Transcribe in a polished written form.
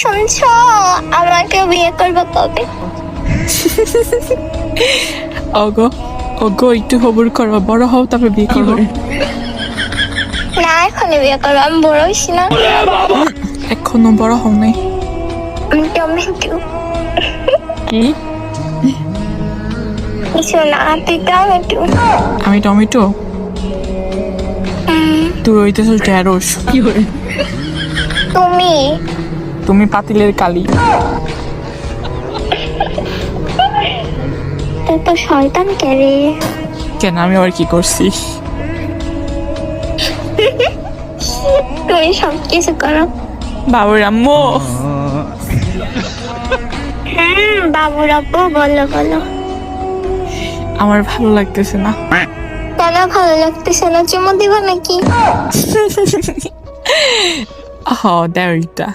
শুনছো, আমাকে বিয়ে করবে কবে? ওগো ওগো একটু খবর করো, বড় হও তারপর বিয়ে করবো। না এখনই বিয়ে করবো, আমি বড় হইছি না। এখনো বড় হও নাই। আমি টমেটো। কি? কিছু না, তুই টমেটো। আমি টমেটো, তুই হইতেছো ঢেঁড়স। তুমি তুমি পাতিলের কালি। তুই তো শয়তান কে রে? কেন, আমি আবার কি করছি? তুমি সব কিছু করো। বাবুর আম্মু, বাবু রাব্বু বলো বলো। আমার ভালো লাগতেছে না। কেন ভালো লাগতেছে না? চুমু দিবা নাকি? হ, দেওয়া